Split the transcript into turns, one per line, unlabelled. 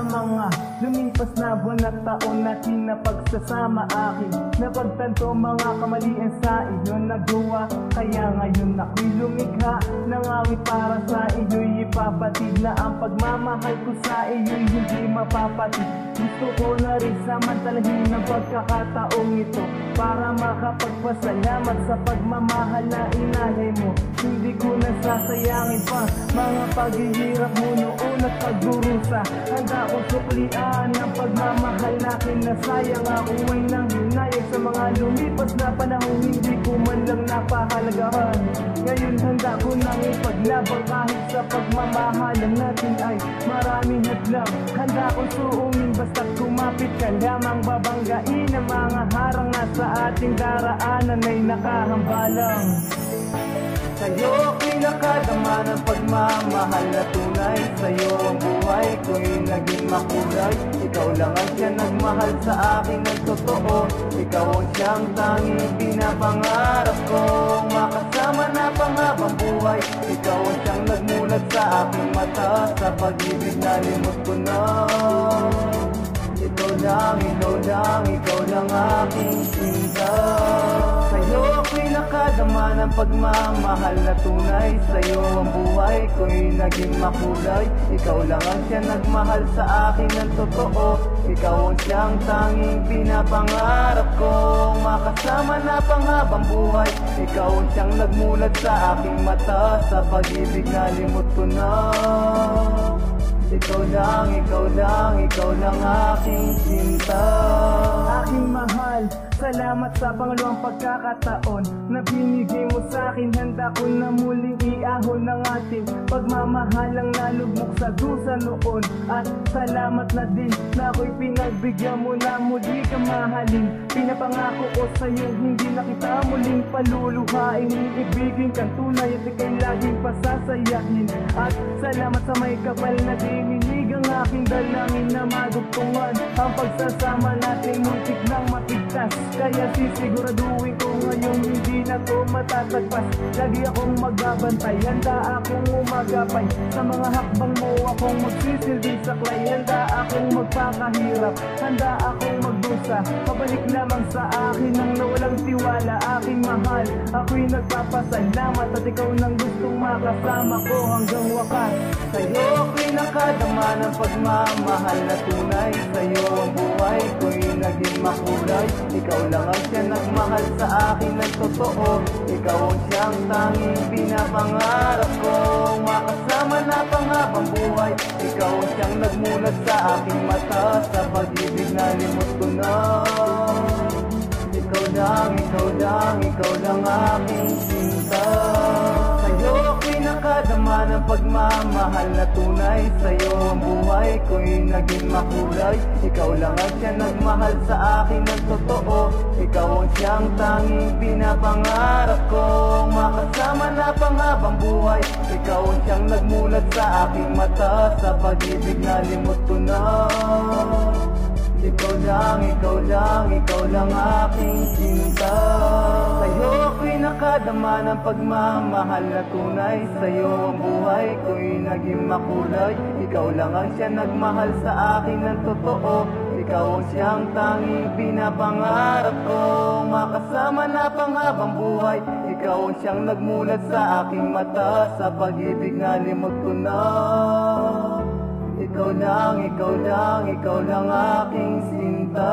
sa mga lumipas na buwan at taon natin na pagsasama akin. Napagtanto mga kamalian sa iyo nagawa, kaya ngayon ako'y lumikha ng awit para sa iyo'y ipapatid na ang pagmamahal ko sa iyo'y hindi mapapatid. Gusto ko na rin samantalahin ang pagkakataong ito para makapagpasalamat sa pagmamahal na inahin mo. Hindi ko nasasayangin pa mga paghihirap mo noon at pagdurusa. Handa kong suklian ang pagmamahal natin na sayang ako ay nanghinayag sa mga lumipas na panahon hindi ko man lang napahalagahan. Ngayon handa ko nang ipaglaban kahit sa pagmamahalan natin ay maraming hadlang. Handa kong suungin basta't kumapit ka lamang, babanggain ang mga harang na sa ating daraanan ay nakahambalang. Sa'yo ko'y nakadama ng pagmamahal na tunay. Sa'yo ang buhay ko'y naging makulay. Ikaw lang ang siyang nagmahal sa akin ng totoo. Ikaw ang siyang tanging pinapangarap kong makasama na panghabang buhay. Ikaw ang siyang nagmulat sa aking mata, sa pag-ibig na limot ko na. Ikaw lang aking sinta. Sa'yo ako'y nakadama ng pagmamahal na tunay. Sa'yo ang buhay ko'y naging makulay. Ikaw lang ang siyang nagmahal sa akin ng totoo. Ikaw ang siyang tanging pinapangarap kong makasama na panghabang buhay. Ikaw ang siyang nagmulat sa aking mata, sa pag-ibig na limot ko na. Ikaw lang aking sinta. Aking mahal, salamat sa pangalawang pagkakataon na binigay mo sa akin. Handa ko na muling iahon ng ating pagmamahalang nalugmok sa dusa noon. At salamat na din na ako'y pinagbigyan mo na muli kang mahalin. Pinapangako ko sa'yo hindi na kita muling paluluhain. Iibigin kang tunay at ika'y laging pasasayahin. At salamat sa may kapal na dininig ang aking dalangin na madugtungan ang pagsasama natin muntik nang mapigtas. Kaya sisiguraduhin ko ngayong hindi na to matatagpas. Lagi akong magbabantay, handa akong umagapay. Sa mga hakbang mo akong magsisilbi saklay. Handa akong magpakahirap, handa akong magdusa. Pabalik lamang sa akin ang nawalang tiwala. Aking mahal, ako'y nagpapasalamat at ikaw nang gustong makasama ko hanggang wakas. Sa'yo ako'y nakadama ng pagmamahal na tunay. Sa'yo ang buhay ko'y naging makulay. Ikaw lang ang siyang nagmahal sa akin ng totoo. Ikaw ang siyang tanging pinapangarap kong makasama na panghabang buhay. Ikaw ang siyang nagmulat sa aking mata, sa pag-ibig na limot ko na. Ikaw lang aking sinta. Sa'yo ako'y nakadama ng pagmamahal na tunay. Sa'yo ang buhay ko'y naging makulay. Ikaw lang ang siyang nagmahal sa akin ng totoo. Ikaw ang siyang tanging pinapangarap kong makasama na panghabang buhay. Ikaw ang siyang nagmulat sa aking mata, sa pag-ibig na limot ko na. Ikaw lang aking sinta. Sa'yo ako'y nakadama ng pagmamahal na tunay. Sa'yo ang buhay ko'y naging makulay. Ikaw lang ang siyang nagmahal sa akin ng totoo. Ikaw ang siyang tanging pinapangarap kong makasama na panghabang buhay. Ikaw ang siyang nagmulat sa aking mata, sa pag-ibig na limot ko na. Ikaw lang aking sinta.